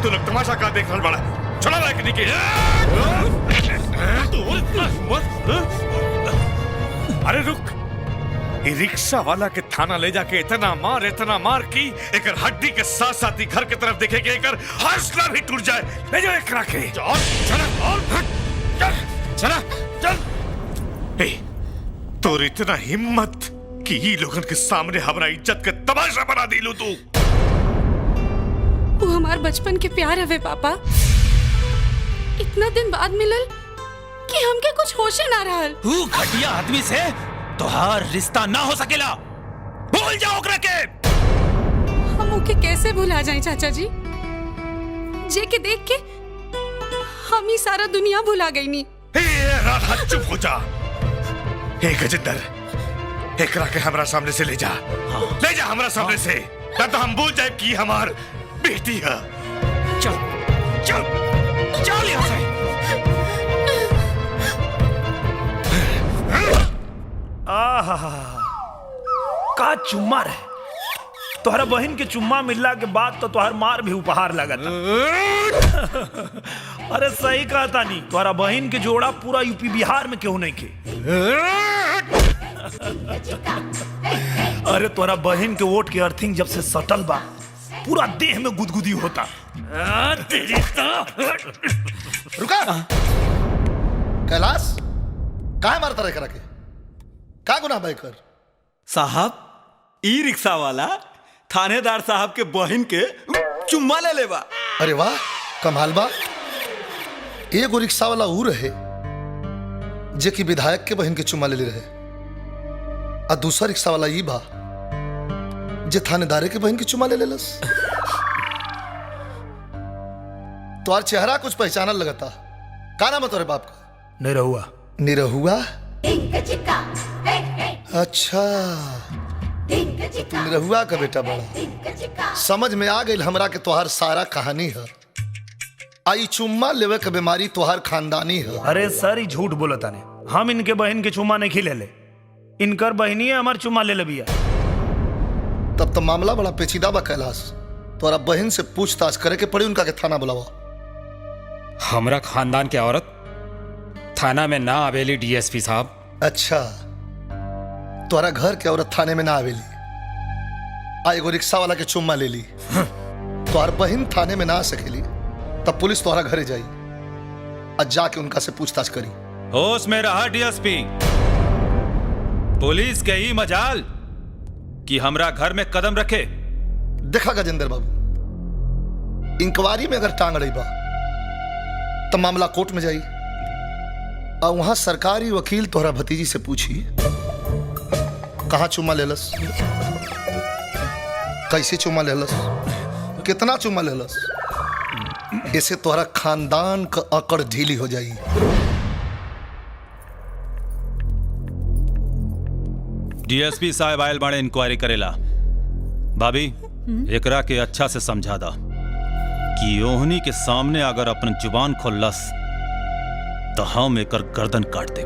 तू लोग तमाशा का देख रहा बड़ा चला रहा है कि अरे रुक, ये रिक्शा वाला के थाना ले जाके इतना मार की एक हड्डी के साथ साथ ही घर की तरफ देखे कि एक हौसला भी टूट जाए। ले जाओ एक रखे चला चल। तोर इतना हिम्मत कि ये लोगन के सामने हमारा इज्जत के तमाशा बना दी लो तू। वो हमार बचपन के प्यार हवे पापा, इतना दिन बाद मिलल कि हमके कुछ होशे ना रहल। तू घटिया आदमी से तोहार रिश्ता ना हो सकेला, भूल जाओ ओकरा के। हम ओके कैसे भुला जाएं चाचा जी, जे के देख के हम ही सारा दुनिया भुला गई नी। राधा चुप हो जा। हे गजेंद्र, एकरा के हमरा सामने से ले जा, ले जा हमरा सामने से, ना तो हम भूल जाए कि हमार बेटी है। चल चल चल यहाँ से। का चुम्मा रहे, तोहरा बहन के चुम्मा मिलला के बाद तो तोहर मार भी उपहार लगा था। अरे सही कहा तानी, तोहरा बहन के जोड़ा पूरा यूपी बिहार में क्यों नहीं के। अरे तोहरा बहन के वोट के अर्थिंग जब से सटल बा, पूरा देह में गुदगुदी होता। रुका कैलाश, काहे मारता रहे करा के, का गुनाह भाई कर? साहब, ई रिक्शा वाला थानेदार साहब के बहन के चुम्मा ले लेबा। अरे वाह, कमाल बा। एगो रिक्शा वाला ऊ रहे जे कि विधायक के बहन के चुम्मा ले रहे, और दूसरा रिक्शा वाला ई बा जे थानेदार के बहन के चुम्मा ले लेलस। तुम्हारा चेहरा कुछ पहचानल लगता, का नाम है तुम्हारे बाप का? निरहुआ। निरहुआ? अच्छा, तू निरहुआ का बेटा बड़ा। समझ में आ गई हमरा के तोहार सारा कहानी है। आई चुम्मा लेवे के बीमारी तोहार खानदानी है। अरे सर, ही झूठ बोलता ने, हम इनके बहन के चुम्मा नहीं खिले ले, इनकर बहनी है हमार चुम्मा ले बिया। तब तो मामला बड़ा पेचीदा बा कैलाश, तोरा बहन से पूछताछ करे के पड़ी, उनका के थाना बुलावा। हमरा खानदान के औरत थाना में ना आवेली डीएसपी साहब। अच्छा, तोरा घर के औरत थाने में ना आवेली, आ एगो रिक्शा वाला के चुम्मा ले ली। तोहर बहन थाने में ना आ सकेली, तब पुलिस तोहरा घरे जाई और जाके उनका से पूछताछ करी। होश में रहा डीएसपी, पुलिस के ही मजाल कि हमरा घर में कदम रखे। देखा गजेंद्र बाबू, इंक्वायरी में अगर टांग रही बा तो मामला कोर्ट में जाई, और वहां सरकारी वकील तोहरा भतीजी से पूछी कहां चुम्मा लेलस, कैसे चुम्मा लेलस, कितना चुम्मा लेलस। इससे तोहरा खानदान का अकड़ ढीली हो जाई। डीएसपी साहब आयल बाड़े इंक्वायरी करेला। भाभी, एकरा के अच्छा से समझा दा कि ओहनी के सामने अगर अपन जुबान खोलस तो हम एकर गर्दन काट दे।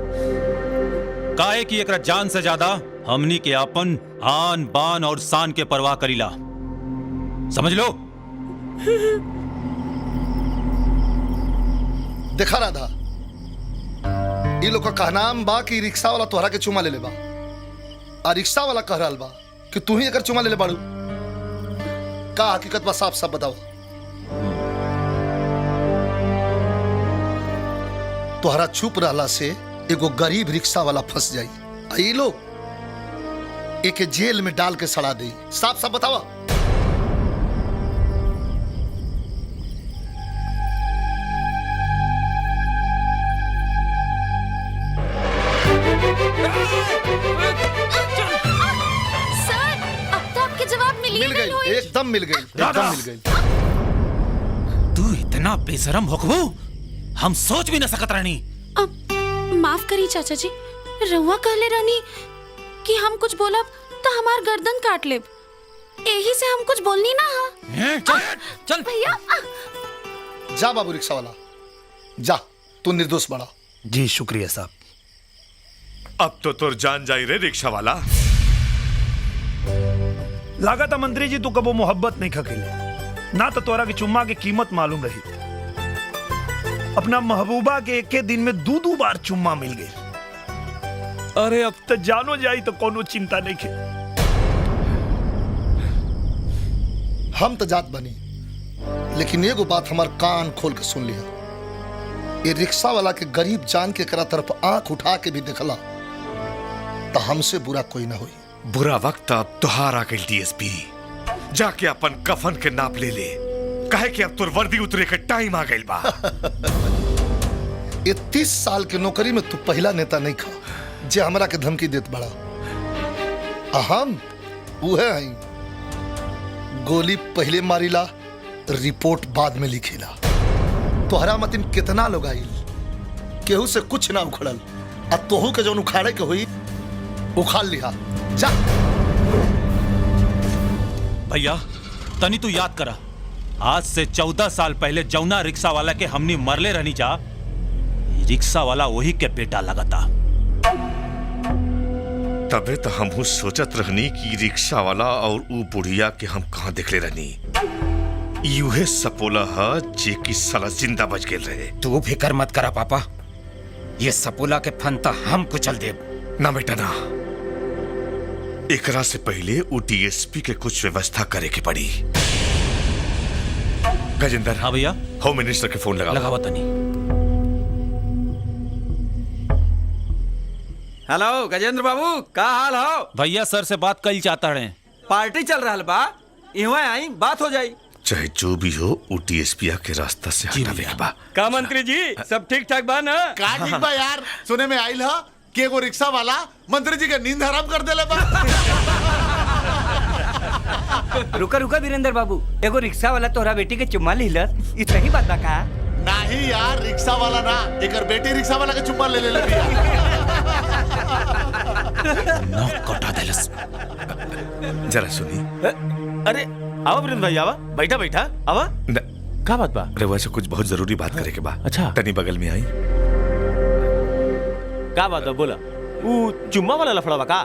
काहे कि एकरा जान से ज्यादा हमनी के अपन आन बान और शान के परवाह करीला, समझ लो। देखा राधा, ये लोग का कहनाम बा कि रिक्शा वाला तोहरा के चुमा ले ले बा, और रिक्शा वाला कह रहा बा कि तू ही अगर चुमा ले ले बाड़ू। का हकीकत बा, साफ साफ बताओ। तोहरा चुप रहला से एगो गरीब रिक्शा वाला फंस जाई, ये लोग एक जेल में डाल के सड़ा दे। साफ साफ बतावा। सर, अब तो आपके जवाब मिल गई, एकदम मिल गई, एकदम मिल गई। तू इतना बेशरम होकबू हम सोच भी न सकत रहनी। माफ करी चाचा जी, रहुआ कहले रहनी कि हम कुछ बोलब तो हमार गर्दन काट लेब, यही से हम कुछ बोलनी ना। चल चल भैया। जा बाबू रिक्शा वाला, जा, तू निर्दोष बड़ा। जी शुक्रिया साहब। अब तो तुर जान जाई रे रिक्शा वाला। लागत मंत्री जी तू कबो मोहब्बत नहीं खकेले, ना तो तोरा के चुम्मा की कीमत मालूम रही। अपना महबूबा के एक दिन में 2-2 बार चुम्मा मिल गई। अरे अब तो जानो जाई तो कोनो चिंता नहीं के। हम तो जात बनी, लेकिन एगो बात हमार कान खोल के सुन लिया। ये रिक्शा वाला के गरीब जान के करा तरफ आंख उठा के भी देखला तो हमसे बुरा कोई ना हुई। बुरा वक्त अब तुहार आ गई डीएसपी। जाके अपन कफन के नाप ले ले, कहे कि अब तुर वर्दी उतरे के टाइम आ गई बा। ये 30 साल के नौकरी में तू पहला नेता नहीं खा जे हमरा के धमकी देत बड़ा। हम उहे हई, गोली पहले मारिला, रिपोर्ट बाद में लिखेला। तोहरा मतिन कितना लोग आइल, केहू से कुछ ना उखड़ल, आ तोहू के जौन उखाड़े के हुई उखाड़ लिहा। जा भैया तनी तू याद करा, आज से 14 साल पहले जौना रिक्शा वाला के हमनी मरले रहनी जा, रिक्शा वाला वही के बेटा लगता। तबे तो हम सोचत रहनी कि रिक्शा वाला और ऊ बुढ़िया के हम कहाँ देखले रहनी। यूहे सपोला हा जे की साला जिंदा बच गेल रहे। तू फिकर मत करा पापा, ये सपोला के फंता हम कुचल देब। ना बेटा ना, एकरा से पहले ऊ डीएसपी के कुछ व्यवस्था करे के पड़ी। गजेंद्र। हाँ भैया। होम मिनिस्टर के फोन लगावा तनी। हेलो गजेंद्र बाबू, का हाल हो? भैया सर से बात कल चाहता है। पार्टी चल रहा बा, इहाँ आई बात हो जाई। चाहे जो भी हो, ऊ डीएसपी के रास्ता से हटावे के बा। का मंत्री जी सब ठीक ठाक बा ना? का ठीक बा यार, सुने में आइल ह कि एगो रिक्शा वाला मंत्री जी के नींद हराम कर देले बा। रुका रुका वीरेंद्र बाबू, एगो रिक्शा वाला तोहरा बेटी के चुम्मा लिहलस, ई सही बात बा का? नहीं यार, रिक्शा वाला ना, एकर बेटी रिक्शा वाला के चुम्मा ले ले बिया। नौ कटा देलस। जरा सुनी। अरे आओ वीरेंद्र भाई, आवा बैठा बैठा आवा। का बात बा? अरे वैसे कुछ बहुत जरूरी बात करे के बा। अच्छा। तनी बगल में आई। का बात बा बोला। ऊ चुम्मा वाला लफड़ा बा का?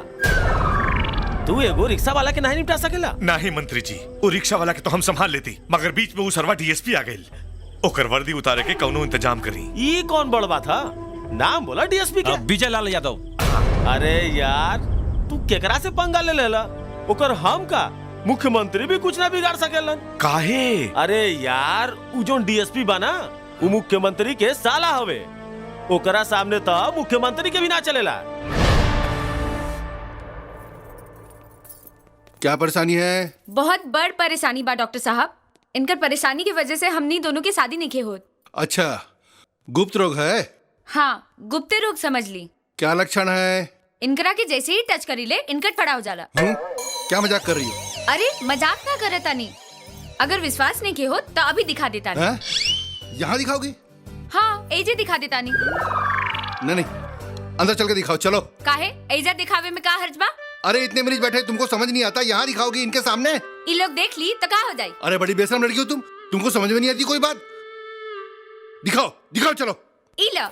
तू एगो रिक्शा वाला के नहीं निपटा सकेला? नहीं मंत्री जी, वो रिक्शा वाला के तो हम संभाल लेती, मगर बीच में वो सरवा डीएसपी आ गई। ओकर वर्दी उतारे के कौनो इंतजाम करी। ये कौन बड़ बात था? नाम बोला डीएसपी के। विजय लाल यादव। अरे यार तू केकरा से पंगा ले लेला? ओकर हम का मुख्यमंत्री भी कुछ ना बिगाड़ सकेलन। काहे? अरे यार उ जोन डीएसपी बना, वो मुख्यमंत्री के साला हवे। ओकरा सामने तो मुख्यमंत्री के भी ना चलेला। क्या परेशानी है? बहुत बड़ परेशानी बा डॉक्टर साहब। इनकर परेशानी की वजह से हमनी दोनों की शादी नहीं होत। अच्छा, गुप्त रोग है? हाँ, गुप्त रोग समझ ली। क्या लक्षण है? इनकरा के जैसे ही टच करी ले इनकट फड़ा हो जाला। क्या मजाक कर रही हो? अरे मजाक ना करता नहीं, अगर विश्वास नहीं के हो तो अभी दिखा देता नहीं। यहाँ दिखाओगी? हाँ, एजे दिखा देता नहीं। नहीं, अंदर चल के दिखाओ, चलो। काहे? एजा दिखावे में का हर्ज बा? अरे इतने मरीज बैठे, तुमको समझ नहीं आता? यहाँ दिखाओगी इनके सामने? ये लोग देख ली तो का हो जाई? अरे बड़ी बेशरम लड़की हो तुम, तुमको समझ में नहीं आती कोई बात? दिखाओ दिखाओ, चलो। इला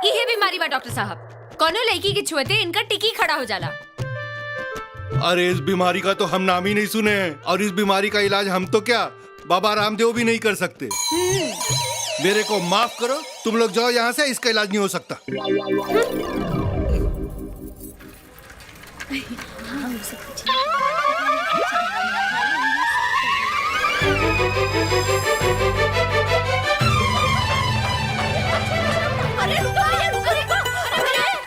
ये बीमारी बा डॉक्टर साहब, कोनो लड़की के छुएते इनका टिकी खड़ा हो जाला। अरे इस बीमारी का तो हम नाम ही नहीं सुने हैं, और इस बीमारी का इलाज हम तो क्या बाबा रामदेव भी नहीं कर सकते। मेरे को माफ करो, तुम लोग जाओ यहाँ से, इसका इलाज नहीं हो सकता। अरे रुको, अरे रुको, रुको,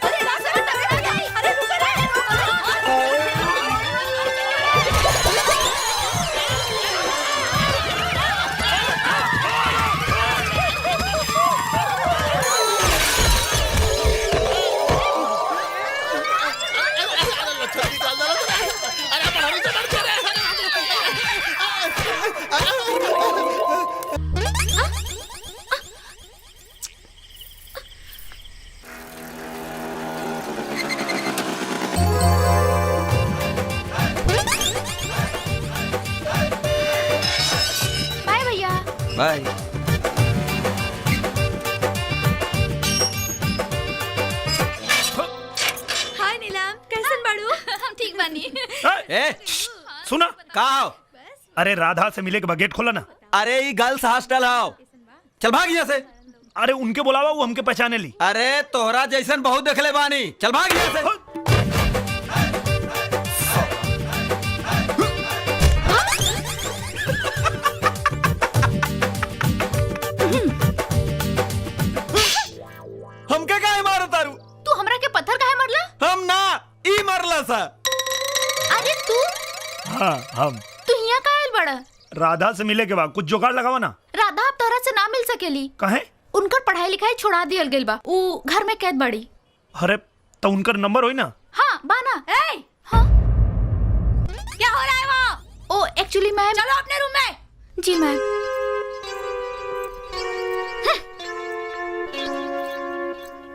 अरे रास्ते में टकरा गई, अरे रुको रे। बाय भैया। बाय। हाय नीलम, कैसन बाड़ू? हम ठीक बानी। ए, सुना, का आओ? अरे राधा से मिले के बाद गेट खोला ना। अरे ये गर्ल्स हॉस्टल आओ, चल भाग यहाँ से। अरे उनके बुलावा, वो हमके पहचाने ली। अरे तोहरा जैसन बहुत देखले बानी, चल भाग यहाँ से। हमके काहे मारो तारू? तू हमरा के पत्थर काहे मारला? हम ना, ई मारला सा। अरे तू हाँ हम। तू यहाँ काहे आइल बड़ा? राधा से मिले के बाद कुछ जुगाड़ लगावा ना। राधा अब तोहरा से ना मिल सकेली। कहे? उनकर पढ़ाई लिखाई छोड़ा दियल गेल बा, ऊ घर में कैद बड़ी। अरे तो उनकर नंबर होई ना। हाँ बाना। हाँ क्या हो रहा है वहाँ? ओ एक्चुअली मैम, चलो अपने रूम में। जी मैम।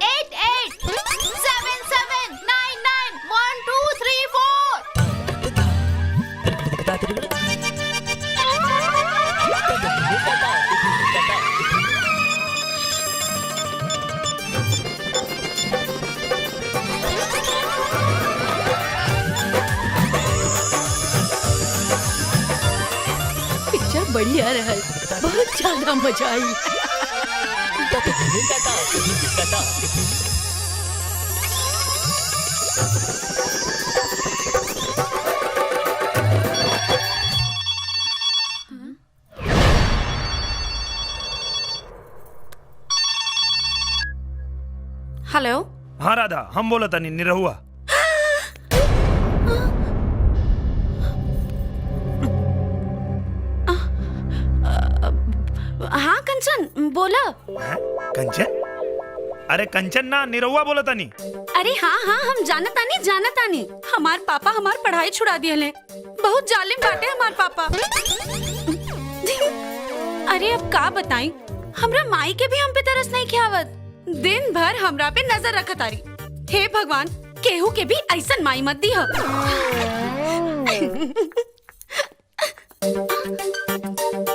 8 8 7 7 9 9 1 2 3 4। पिक्चर बढ़िया रहल, बहुत ज्यादा मजा आई। हेलो। हाँ राधा, हम बोला था नहीं निरहुआ। हाँ कंचन बोला। हैं? कंचन? अरे कंचन ना, निरहुआ बोला था नहीं। अरे हाँ हाँ हम जानतानी। हमार पापा हमार पढ़ाई छुड़ा दिए, बहुत जालिम बाटे हमार पापा। अरे अब का बताई, हमरा माई के भी हम पे तरस नहीं खियावत। दिन भर हमरा पे नजर रखत आरी। हे भगवान, केहू के भी ऐसन माई मत दी।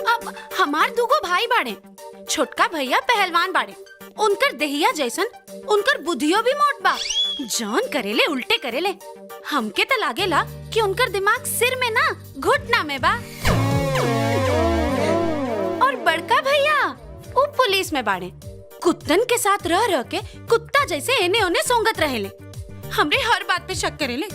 अब हमार दूगो भाई बाड़े, छोटका भैया पहलवान बाड़े। उनकर देहिया जैसन उनकर बुद्धियो भी मोट बा, जौन करेले उल्टे करेले। हमके त लागेला कि उनकर दिमाग सिर में ना घुटना में बा। और बड़का भैया वो पुलिस में बाड़े, कुत्तन के साथ रह रह के कुत्ता जैसे एने ओने सोंगत रहेले, हमरे हर बात पे शक करेले।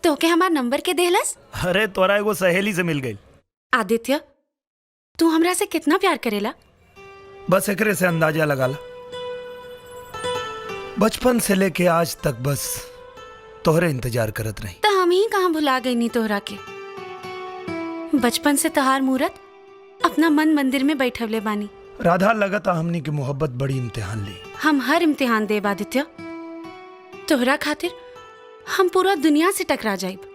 तो के हमार नंबर के देहलस? अरे तोरा एगो सहेली से मिल गई। आदित्य, तू हमरा से कितना प्यार करेला? बस एकरे से अंदाजा लगा ला। बचपन से लेके आज तक बस तोहरे इंतजार करत रही। तो हम ही कहाँ भुला गई नी तोहरा के। बचपन से तहार मूरत अपना मन मंदिर में बैठवले बानी। राधा, लगता हमनी की मोहब्बत बड़ी इम्तिहान ली। हम हर इम्तिहान देब आदित्य। तोहरा खातिर हम पूरा दुनिया से टकरा जाइब।